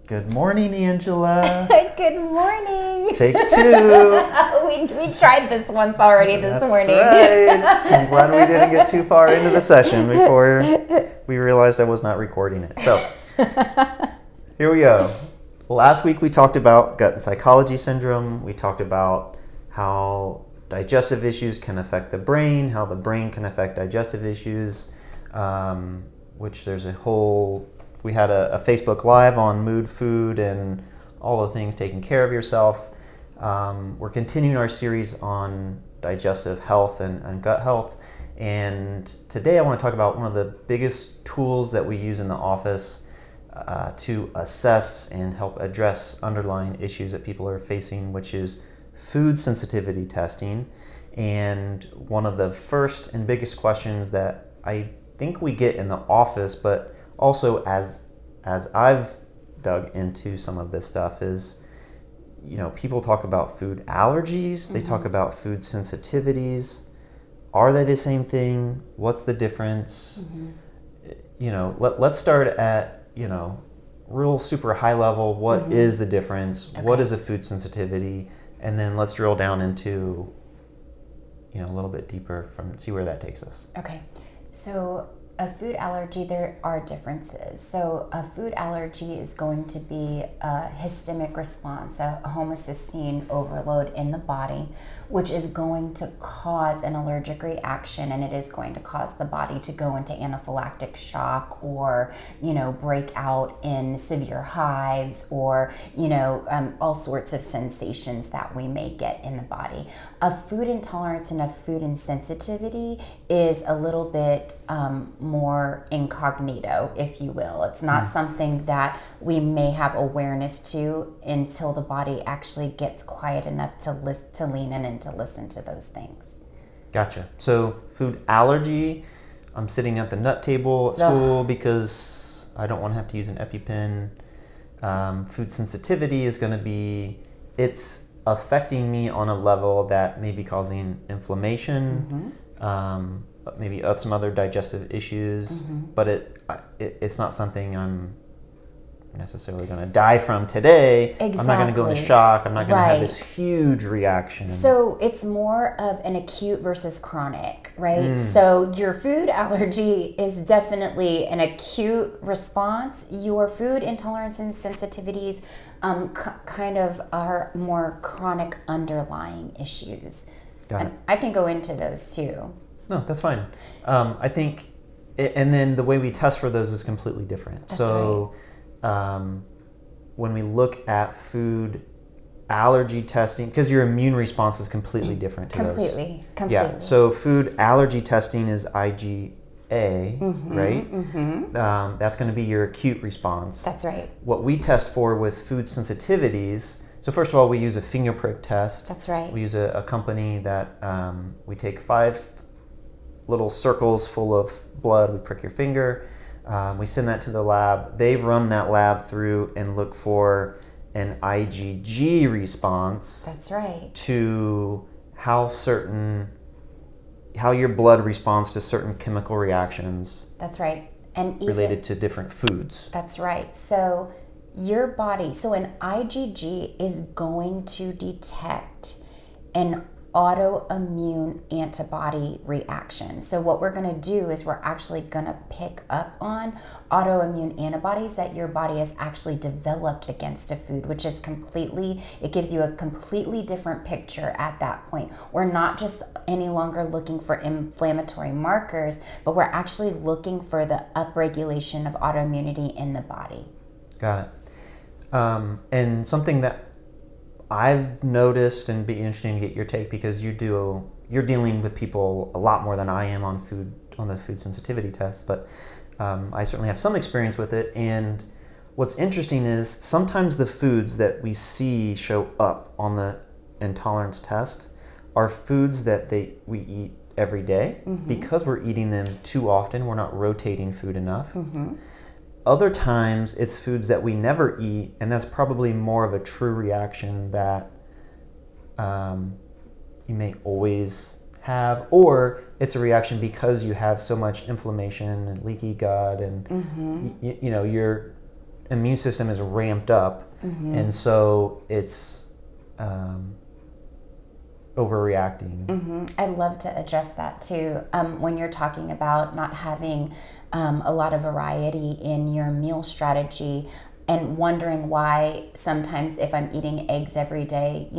Good morning, Angela. Good morning. Take two. We tried this once already this morning. That's right. I'm glad we didn't get too far into the session before we realized I was not recording it. So here we go. Last week we talked about gut and psychology syndrome. We talked about how digestive issues can affect the brain, how the brain can affect digestive issues, which there's a whole... We had a Facebook Live on mood, food, and all the things taking care of yourself. We're continuing our series on digestive health and gut health. And today I want to talk about one of the biggest tools that we use in the office to assess and help address underlying issues that people are facing, which is food sensitivity testing. And one of the first and biggest questions that I think we get in the office, but also as I've dug into some of this stuff, is, you know, people talk about food allergies, they talk about food sensitivities. Are they the same thing? What's the difference? You know, let's start at, you know, real super high level. What is the difference? Okay. What is a food sensitivity? And then let's drill down into, you know, a little bit deeper see where that takes us. Okay, so a food allergy, there are differences. So a food allergy is going to be a histamic response, a homocysteine overload in the body, which is going to cause an allergic reaction, and it is going to cause the body to go into anaphylactic shock, or, you know, break out in severe hives, or, you know, all sorts of sensations that we may get in the body. A food intolerance and a food insensitivity is a little bit more incognito, if you will. It's not something that we may have awareness to until the body actually gets quiet enough to lean in and to listen to those things. Gotcha. So food allergy, I'm sitting at the nut table at school because I don't want to have to use an EpiPen. Food sensitivity is going to be, it's affecting me on a level that may be causing inflammation, maybe some other digestive issues, but it's not something I'm necessarily going to die from today. Exactly. I'm not going to go into shock. I'm not going to have this Right. huge reaction. So it's more of an acute versus chronic, right? So your food allergy is definitely an acute response. Your food intolerance and sensitivities kind of are more chronic underlying issues. Got it. And I can go into those too. No, that's fine. I think, and then the way we test for those is completely different. That's so when we look at food allergy testing, because your immune response is completely different to those. Completely. Yeah, so food allergy testing is IgA, right? That's going to be your acute response. That's right. What we test for with food sensitivities, so first of all, we use a finger prick test. That's right. We use a company that we take 5 little circles full of blood, we prick your finger, we send that to the lab. They run that lab through and look for an IgG response. That's right. To how your blood responds to certain chemical reactions. That's right. And even related to different foods. That's right. So your body, so an IgG is going to detect an autoimmune antibody reaction. So what we're going to do is we're actually going to pick up on autoimmune antibodies that your body has actually developed against a food, which is it gives you a completely different picture at that point. We're not just any longer looking for inflammatory markers, but we're actually looking for the upregulation of autoimmunity in the body. Got it. And something that I've noticed, and be interesting to get your take, because you're dealing with people a lot more than I am on the food sensitivity tests, but I certainly have some experience with it. And what's interesting is sometimes the foods that we see show up on the intolerance test are foods that we eat every day. Because we're eating them too often, we're not rotating food enough. Other times it's foods that we never eat, and that's probably more of a true reaction that you may always have, or it's a reaction because you have so much inflammation and leaky gut, and you know, you're immune system is ramped up, and so it's overreacting. I'd love to address that too. When you're talking about not having a lot of variety in your meal strategy, and wondering why sometimes if I'm eating eggs every day,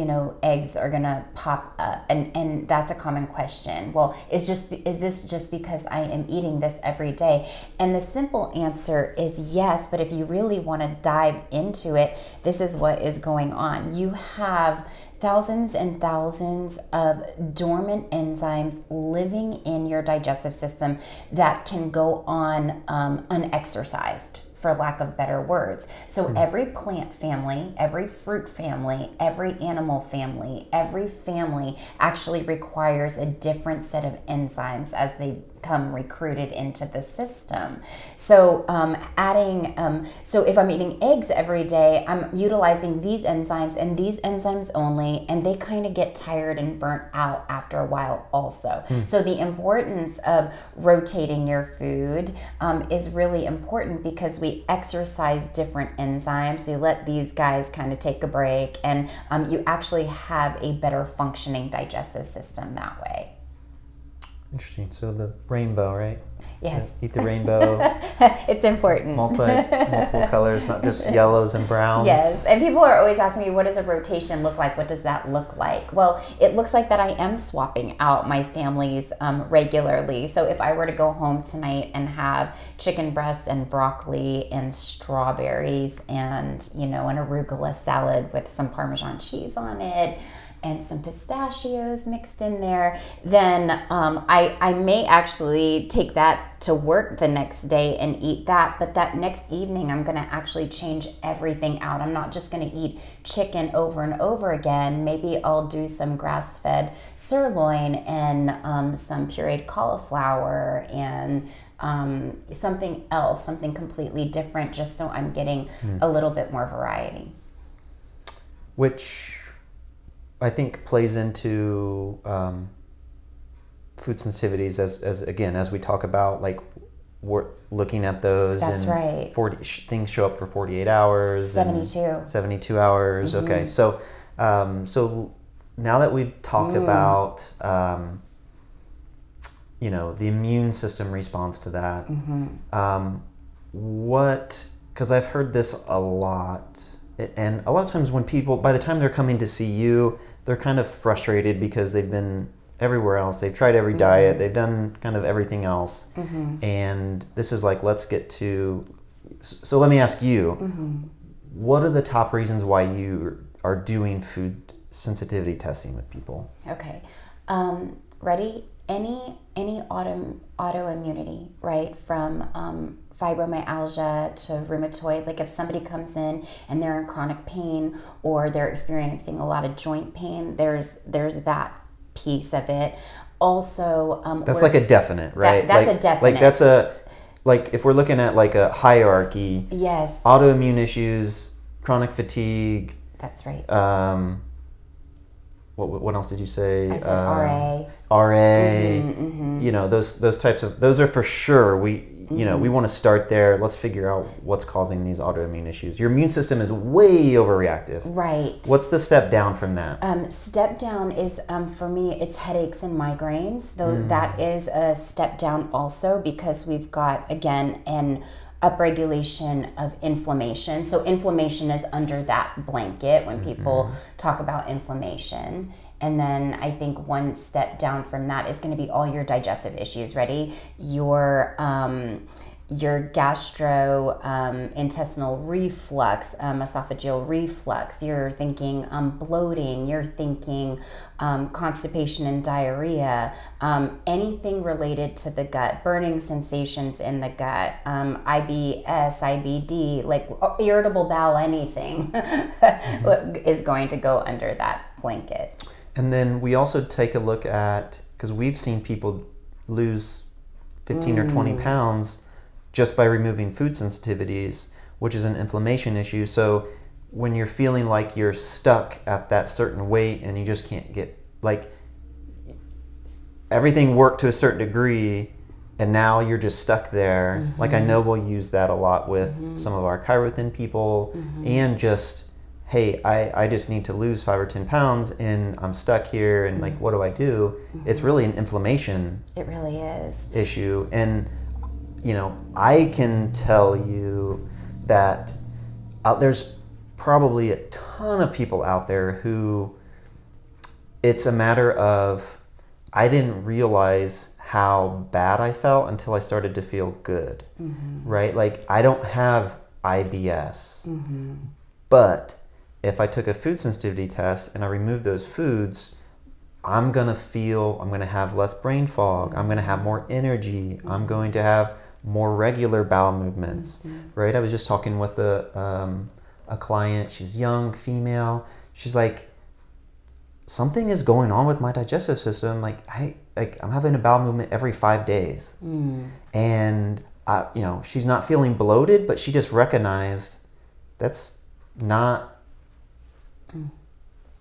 eggs are gonna pop up, and that's a common question. Well, is this just because I am eating this every day? And the simple answer is yes, but if you really want to dive into it, this is what is going on. You have thousands and thousands of dormant enzymes living in your digestive system that can go on unexercised, for lack of better words. So every plant family, every fruit family, every animal family, every family actually requires a different set of enzymes as they come recruited into the system. So so if I'm eating eggs every day, I'm utilizing these enzymes and these enzymes only, and they kind of get tired and burnt out after a while also. So the importance of rotating your food is really important, because we exercise different enzymes. We let these guys kind of take a break, and you actually have a better functioning digestive system that way. Interesting. So the rainbow, right? Yes. Eat the rainbow. It's important. Multiple colors, not just yellows and browns. Yes. And people are always asking me, what does a rotation look like? What does that look like? Well, it looks like that I am swapping out my families regularly. So if I were to go home tonight and have chicken breasts and broccoli and strawberries and, an arugula salad with some Parmesan cheese on it, and some pistachios mixed in there, then I may actually take that to work the next day and eat that. But that next evening, I'm gonna actually change everything out. I'm not just gonna eat chicken over and over again. Maybe I'll do some grass-fed sirloin and some pureed cauliflower and something else, something completely different, just so I'm getting a little bit more variety. Which I think plays into food sensitivities as we talk about, like, we're looking at those. That's right. Things show up for 48 hours. 72 hours. Okay. So, so now that we've talked about, the immune system response to that, because I've heard this a lot. And a lot of times when people, by the time they're coming to see you, they're kind of frustrated because they've been everywhere else. They've tried every diet. They've done kind of everything else. And this is like, let's get to, so let me ask you, what are the top reasons why you are doing food sensitivity testing with people? Okay. Ready? Any autoimmunity, right? From fibromyalgia to rheumatoid. Like if somebody comes in and they're in chronic pain or they're experiencing a lot of joint pain, there's that piece of it. Also, that's like a definite, right? That's a definite. Like if we're looking at like a hierarchy. Yes. Autoimmune issues, chronic fatigue. That's right. What else did you say? I said RA. RA. Those types of, those are for sure. We want to start there. Let's figure out what's causing these autoimmune issues. Your immune system is way overreactive. Right. What's the step down from that? Step down is, for me, it's headaches and migraines. Though that is a step down also, because we've got, again, an upregulation of inflammation. So inflammation is under that blanket when people talk about inflammation. And then I think one step down from that is going to be all your digestive issues. Ready? Your gastrointestinal reflux, esophageal reflux. You're thinking bloating. You're thinking constipation and diarrhea. Anything related to the gut, burning sensations in the gut, IBS, IBD, like irritable bowel, anything is going to go under that blanket. And then we also take a look at, because we've seen people lose 15 or 20 pounds just by removing food sensitivities, which is an inflammation issue. So when you're feeling like you're stuck at that certain weight and you just can't get, like, everything worked to a certain degree, and now you're just stuck there. Like I know we'll use that a lot with some of our chirothin people, and just, hey, I just need to lose 5 or 10 pounds and I'm stuck here, and like, what do I do? It's really an inflammation. It really is. Issue. And, you know, I can tell you that there's probably a ton of people out there who it's a matter of, I didn't realize how bad I felt until I started to feel good, right? Like I don't have IBS, but if I took a food sensitivity test and I removed those foods, I'm gonna have less brain fog, I'm gonna have more energy, I'm going to have more regular bowel movements, right? I was just talking with a client, she's young, female, she's like, something is going on with my digestive system. I'm having a bowel movement every 5 days. And you know, she's not feeling bloated, but she just recognized that's not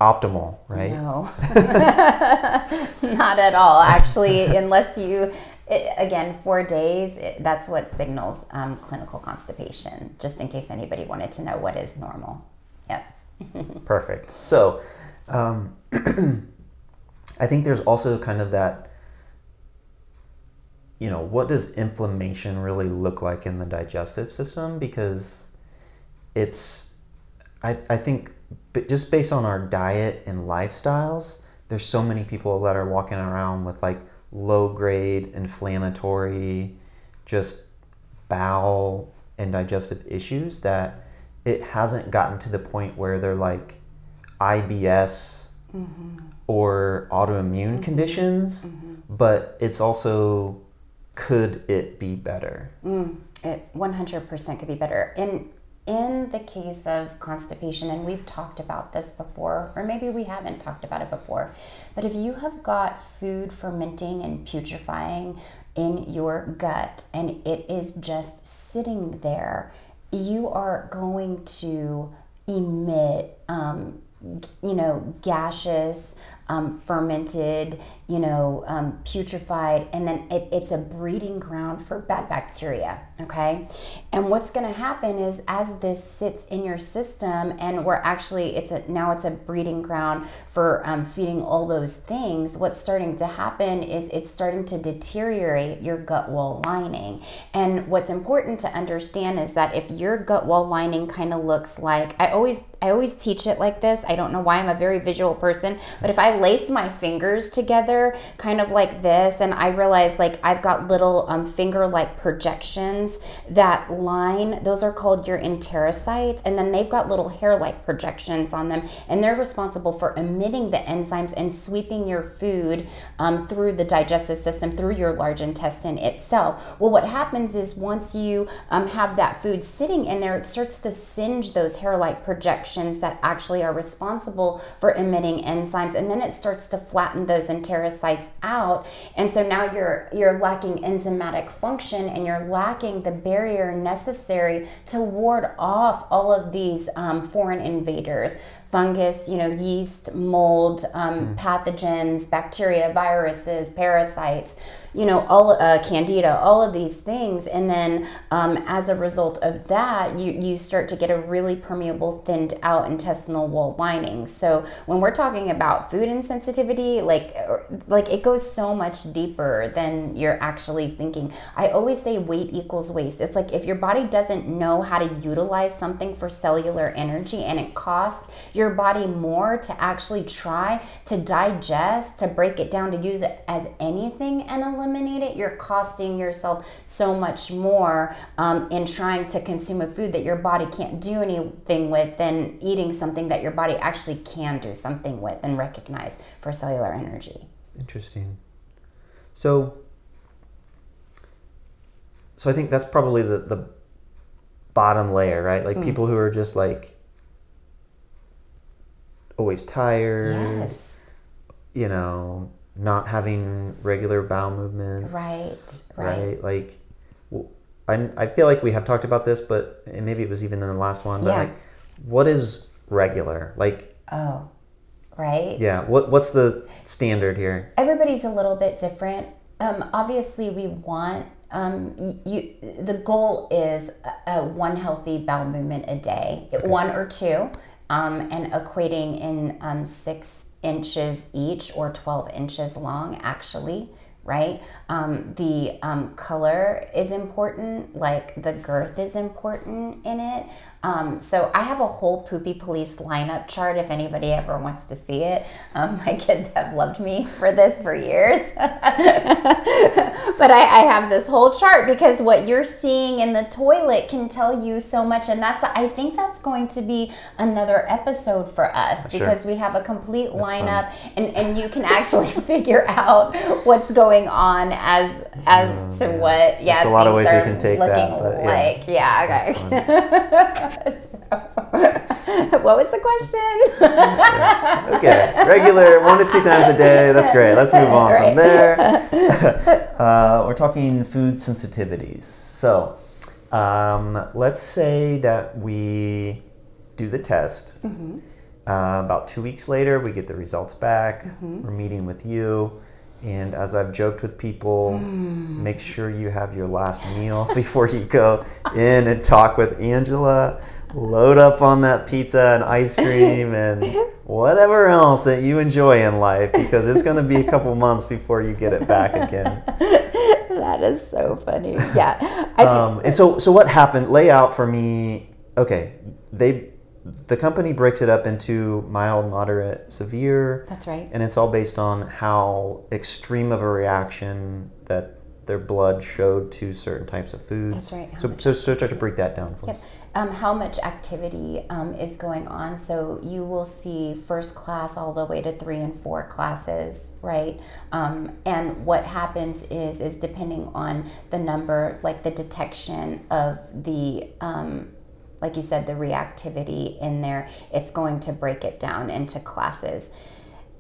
optimal, right? No, not at all. Actually, unless again, 4 days, that's what signals clinical constipation, just in case anybody wanted to know what is normal. Yes. Perfect. So, I think there's also kind of that, you know, what does inflammation really look like in the digestive system? Because I think just based on our diet and lifestyles, there's so many people that are walking around with like low grade inflammatory, just bowel and digestive issues that it hasn't gotten to the point where they're like IBS or autoimmune conditions, but it's also, could it be better? It 100% could be better. In the case of constipation, and we've talked about this before, or maybe we haven't talked about it before, but if you have got food fermenting and putrefying in your gut and it is just sitting there, you are going to emit gaseous, fermented, putrefied, and then it's a breeding ground for bad bacteria, okay? And what's gonna happen is as this sits in your system, and we're actually, it's a breeding ground for feeding all those things, what's starting to happen is it's starting to deteriorate your gut wall lining. And what's important to understand is that if your gut wall lining kind of looks like, I always teach it like this. I don't know why, I'm a very visual person, but if I lace my fingers together kind of like this, and I realize like I've got little finger-like projections that line, those are called your enterocytes, and then they've got little hair-like projections on them, and they're responsible for emitting the enzymes and sweeping your food through the digestive system, through your large intestine itself. Well, what happens is once you have that food sitting in there, it starts to singe those hair-like projections that actually are responsible for emitting enzymes, and then it starts to flatten those enterocytes out, and so now you're lacking enzymatic function, and you're lacking the barrier necessary to ward off all of these foreign invaders. Fungus, yeast, mold, pathogens, bacteria, viruses, parasites, all candida, all of these things. And then as a result of that, you start to get a really permeable, thinned out intestinal wall lining. So when we're talking about food insensitivity, like it goes so much deeper than you're actually thinking. I always say weight equals waste. It's like if your body doesn't know how to utilize something for cellular energy, and it costs your body more to actually try to digest, to break it down, to use it as anything and eliminate it, you're costing yourself so much more in trying to consume a food that your body can't do anything with than eating something that your body actually can do something with and recognize for cellular energy. Interesting. So I think that's probably the bottom layer, right? Like people who are just like always tired, yes, not having regular bowel movements, right. Like, I feel like we have talked about this, but and maybe it was even in the last one. But like, what is regular? Like, oh, right. Yeah. What's the standard here? Everybody's a little bit different. Obviously, we want the goal is one healthy bowel movement a day, okay. 1 or 2, and equating in 6 inches each or 12 inches long, actually. Right? The color is important, like the girth is important in it. So I have a whole Poopy Police lineup chart if anybody ever wants to see it. My kids have loved me for this for years. But I have this whole chart because what you're seeing in the toilet can tell you so much. And I think that's going to be another episode for us because we have a complete lineup and you can actually figure out what's going on as to what there's a lot of ways we can take that, but like what was the question? Okay, regular 1 to 2 times a day, that's great, let's move on from there. We're talking food sensitivities. So let's say that we do the test. About 2 weeks later we get the results back. We're meeting with you. And as I've joked with people, make sure you have your last meal before you go in and talk with Angela. Load up on that pizza and ice cream and whatever else that you enjoy in life, because it's going to be a couple months before you get it back again. That is so funny. Yeah. And so what happened? Lay out for me. Okay, the company breaks it up into mild, moderate, severe. That's right. And it's all based on how extreme of a reaction that their blood showed to certain types of foods. That's right. So start to break that down for us. How much activity is going on. So you will see first class all the way to 3 and 4 classes, right? And what happens is depending on the number, like the detection of the like you said, the reactivity in there, it's going to break it down into classes.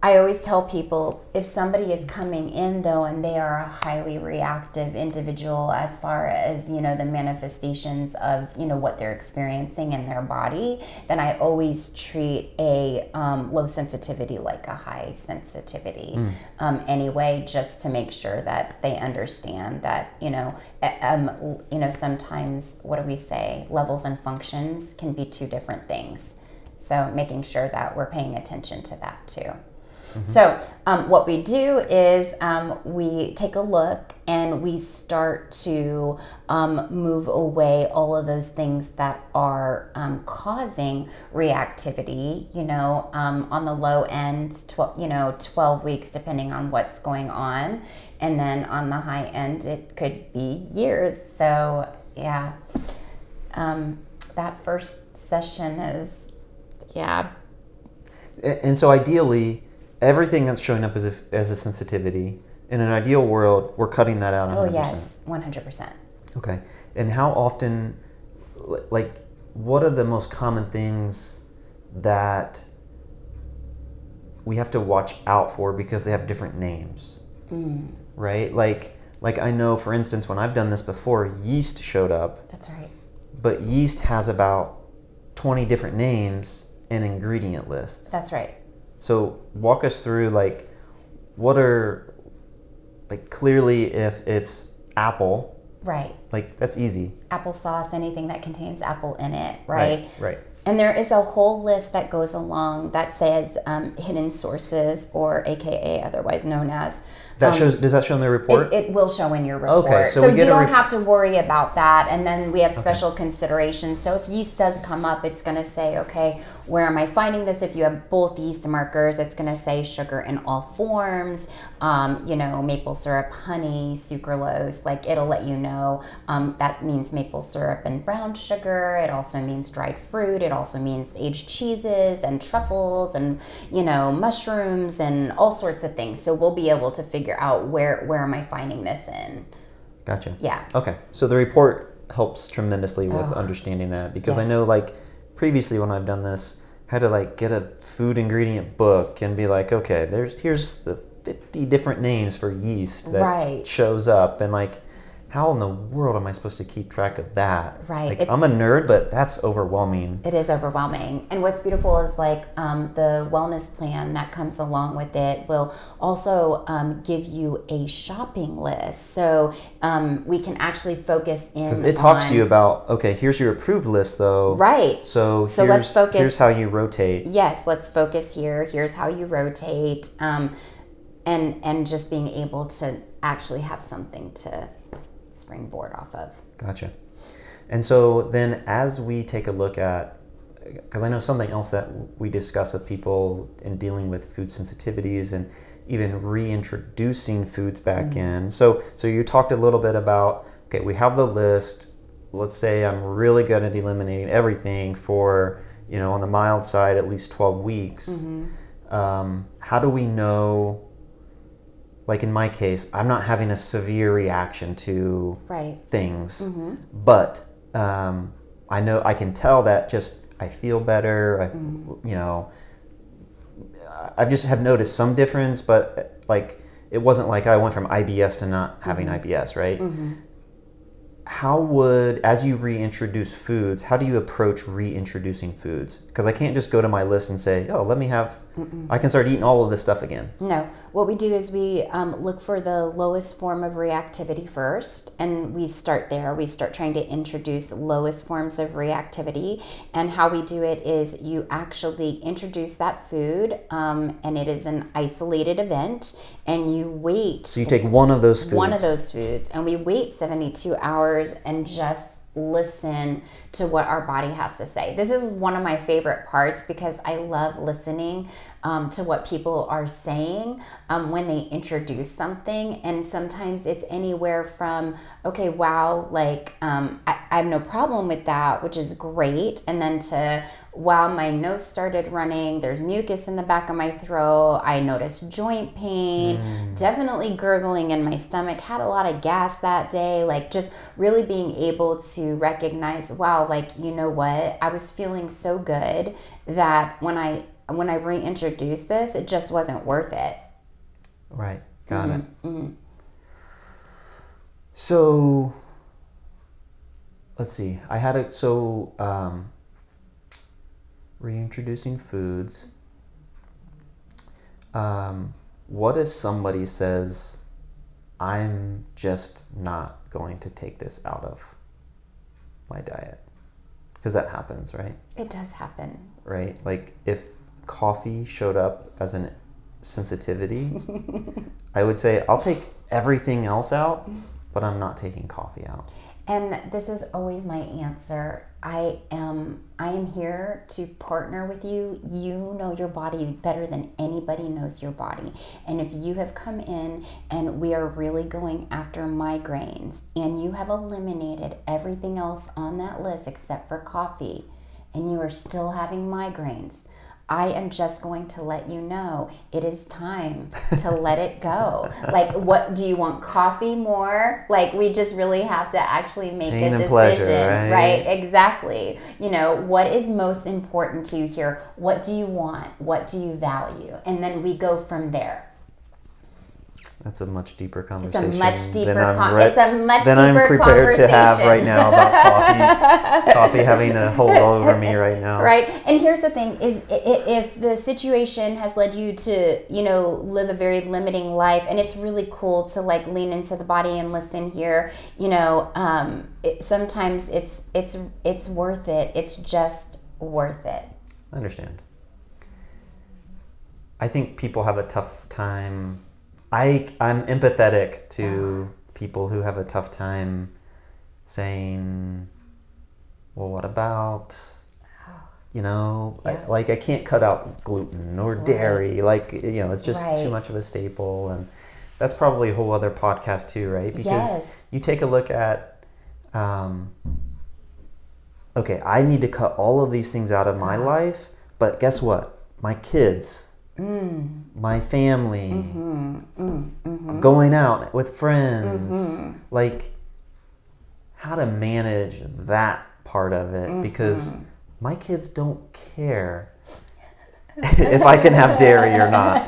I always tell people, if somebody is coming in though and they are a highly reactive individual as far as, the manifestations of, what they're experiencing in their body, then I always treat a low sensitivity like a high sensitivity anyway, just to make sure that they understand that, sometimes, what do we say, levels and functions can be 2 different things. So making sure that we're paying attention to that too. So what we do is we take a look and we start to move away all of those things that are causing reactivity, on the low end, 12 weeks, depending on what's going on. And then on the high end, it could be years. So yeah, that first session is, And so ideally, everything that's showing up as a sensitivity, in an ideal world, we're cutting that out 100%. Oh yes, 100%. Okay. And how often, what are the most common things that we have to watch out for because they have different names, right? Like I know, for instance, when I've done this before, yeast showed up. That's right. But yeast has about 20 different names and ingredient lists. That's right. So walk us through, what are, clearly if it's apple. Right. That's easy. Applesauce, anything that contains apple in it, right? Right. And there is a whole list that goes along that says hidden sources, or AKA otherwise known as. Does that show in the report? It will show in your report. Okay, so you don't have to worry about that. And then we have special considerations. So if yeast does come up, it's going to say, okay, where am I finding this? If you have both yeast markers, it's going to say sugar in all forms, maple syrup, honey, sucralose. It'll let you know that means maple syrup and brown sugar. It also means dried fruit. It also means aged cheeses and truffles and, mushrooms and all sorts of things. So we'll be able to figure out where am I finding this in. Gotcha. Yeah. Okay. So the report helps tremendously with understanding that, because I know previously when I've done this, I had to get a food ingredient book and be like, okay, here's the 50 different names for yeast that shows up, and how in the world am I supposed to keep track of that? Right. Like, I'm a nerd, but that's overwhelming. It is overwhelming. And what's beautiful is like the wellness plan that comes along with it will also give you a shopping list. So we can actually focus in Because it talks to you about, okay, here's your approved list though. Right. So let's focus. Here's how you rotate. Yes, let's focus here. Here's how you rotate. And just being able to actually have something to springboard off of. Gotcha. And so then as we take a look at, because I know something else that we discuss with people in dealing with food sensitivities and even reintroducing foods back in. So you talked a little bit about, okay, we have the list. Let's say I'm really good at eliminating everything for, on the mild side, at least 12 weeks. How do we know, like in my case, I'm not having a severe reaction to things, but I know I can tell that just I feel better. I just have noticed some difference, but like it wasn't like I went from IBS to not having IBS, right? How would, as you reintroduce foods, how do you approach reintroducing foods? Because I can't just go to my list and say, oh, let me have, I can start eating all of this stuff again. No. What we do is we look for the lowest form of reactivity first, and we start there. We start trying to introduce lowest forms of reactivity. And how we do it is you actually introduce that food, and it is an isolated event, and you wait. So you take one of those foods. One of those foods, and we wait 72 hours and just listen to what our body has to say. This is one of my favorite parts because I love listening to what people are saying when they introduce something. And sometimes it's anywhere from, okay, wow, like I have no problem with that, which is great. And then to, wow, my nose started running, there's mucus in the back of my throat, I noticed joint pain, definitely gurgling in my stomach, had a lot of gas that day, like just really being able to recognize, wow, like, you know what, I was feeling so good that when I reintroduced this, it just wasn't worth it. Right, got it. So, let's see, reintroducing foods. What if somebody says, I'm just not going to take this out of my diet? Because that happens, right? It does happen. Right? Like if coffee showed up as a sensitivity, I would say, I'll take everything else out, but I'm not taking coffee out. And this is always my answer. I am here to partner with you. You know your body better than anybody knows your body. And if you have come in and we are really going after migraines and you have eliminated everything else on that list except for coffee and you are still having migraines, I am just going to let you know it is time to let it go. Like, what do you want? Coffee more? Like, we just really have to actually make Pain a decision, and pleasure, right? Exactly. What is most important to you here? What do you want? What do you value? And then we go from there. That's a much deeper conversation. It's a much deeper than I'm prepared to have right now about coffee having a hold over me right now. Right. And here's the thing is if the situation has led you to, live a very limiting life, and it's really cool to like lean into the body and listen here, sometimes it's worth it. It's just worth it. I understand. I think people have a tough time. I'm empathetic to people who have a tough time saying, well, what about, Yes. I can't cut out gluten or dairy. Like, it's just too much of a staple. And that's probably a whole other podcast too, right? Because you take a look at, okay, I need to cut all of these things out of my life, but guess what? My kids, my family, I'm going out with friends, like how to manage that part of it, because my kids don't care if I can have dairy or not.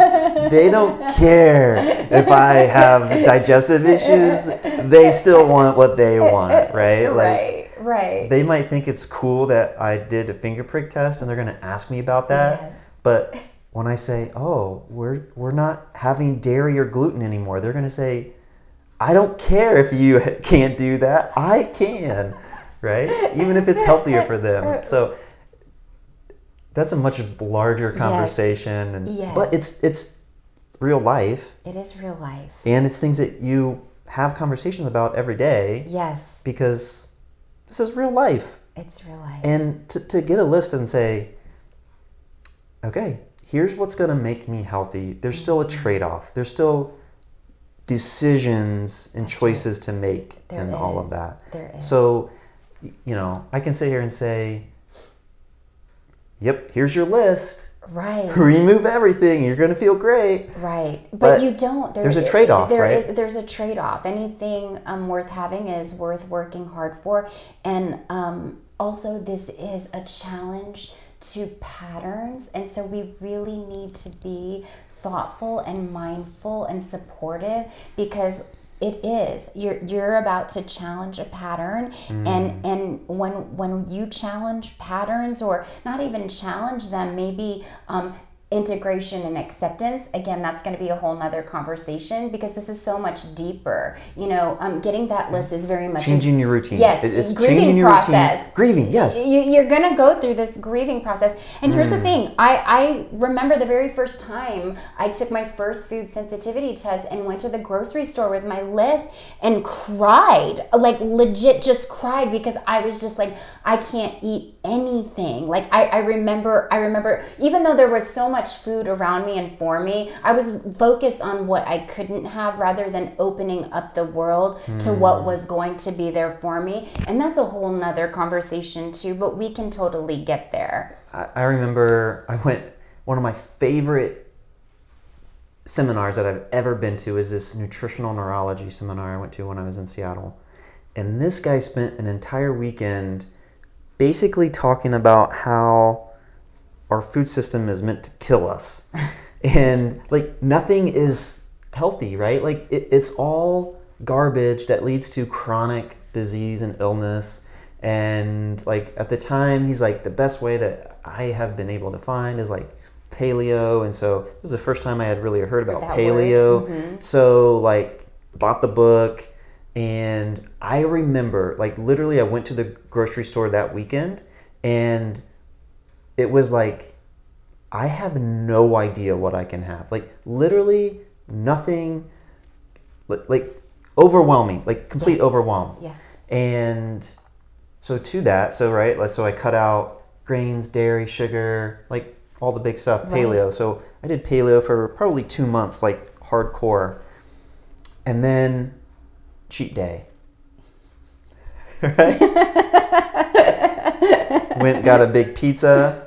They don't care if I have digestive issues. They still want what they want, right? Like, right. They might think it's cool that I did a finger prick test and they're going to ask me about that. Yes. But when I say, oh, we're not having dairy or gluten anymore, they're going to say, I don't care if you can't do that. I can, right? Even if it's healthier for them. So that's a much larger conversation. And but it's real life. It is real life. And it's things that you have conversations about every day. Yes. Because this is real life. It's real life. And to get a list and say, okay, here's what's going to make me healthy. There's still a trade-off. There's still decisions and choices to make and all of that. There is. So, I can sit here and say, yep, here's your list. Right. Remove everything. You're going to feel great. Right. But you don't. There's a trade-off, right? There's a trade-off. Anything worth having is worth working hard for. And also, this is a challenge to patterns. And so we really need to be thoughtful and mindful and supportive, because it is you're about to challenge a pattern. And when you challenge patterns, or not even challenge them, maybe integration and acceptance, again, that's going to be a whole nother conversation, because this is so much deeper. Getting that list is very much changing your routine. Yes, it's grieving changing your process. Routine. Grieving, yes. You're going to go through this grieving process. And here's the thing. I remember the very first time I took my first food sensitivity test and went to the grocery store with my list and cried, like legit just cried, because I was just like, I can't eat anything. Like I remember, even though there was so much food around me and for me, I was focused on what I couldn't have rather than opening up the world to what was going to be there for me. And that's a whole nother conversation too, but we can totally get there. I remember one of my favorite seminars that I've ever been to is this nutritional neurology seminar I went to when I was in Seattle. And this guy spent an entire weekend basically talking about how our food system is meant to kill us. And like nothing is healthy, right? Like it's all garbage that leads to chronic disease and illness. And like at the time, he's like, the best way that I have been able to find is like paleo. And so it was the first time I had really heard about paleo. So like bought the book. And I remember, like, literally I went to the grocery store that weekend, and it was like, I have no idea what I can have. Like, literally nothing, like overwhelming, like complete overwhelm. Yes. And so so I cut out grains, dairy, sugar, like all the big stuff, paleo. So I did paleo for probably 2 months, like hardcore. And then cheat day. Right? Got a big pizza.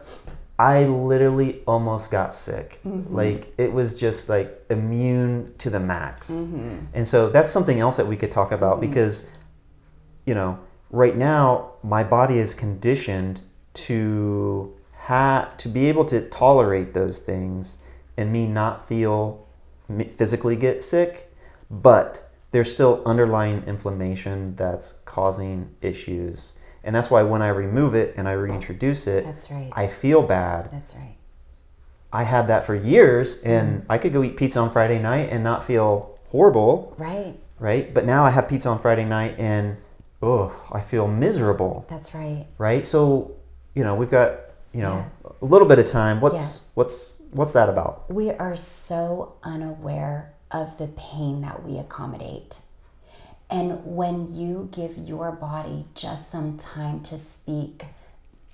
I literally almost got sick. Like it was just like immune to the max. And so that's something else that we could talk about, because right now my body is conditioned to be able to tolerate those things and me not physically get sick, but there's still underlying inflammation that's causing issues. And that's why when I remove it and I reintroduce it, that's right, I feel bad. That's right. I had that for years, and I could go eat pizza on Friday night and not feel horrible. Right. Right? But now I have pizza on Friday night and I feel miserable. That's right. Right? So, we've got, a little bit of time. What's that about? We are so unaware of the pain that we accommodate. And when you give your body just some time to speak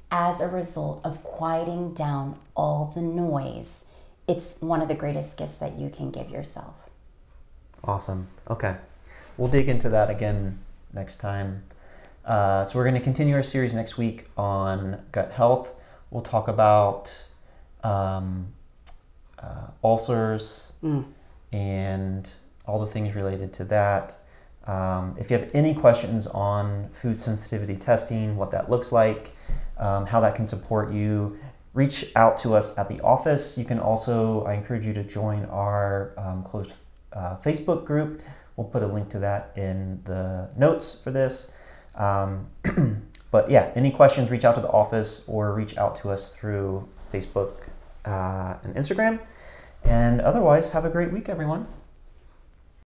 as a result of quieting down all the noise, it's one of the greatest gifts that you can give yourself. Awesome. Okay. We'll dig into that again next time. So we're going to continue our series next week on gut health. We'll talk about ulcers and all the things related to that. If you have any questions on food sensitivity testing, what that looks like, how that can support you, reach out to us at the office. You can also, I encourage you to join our closed Facebook group. We'll put a link to that in the notes for this. But yeah, any questions, reach out to the office or reach out to us through Facebook and Instagram. And otherwise, have a great week, everyone.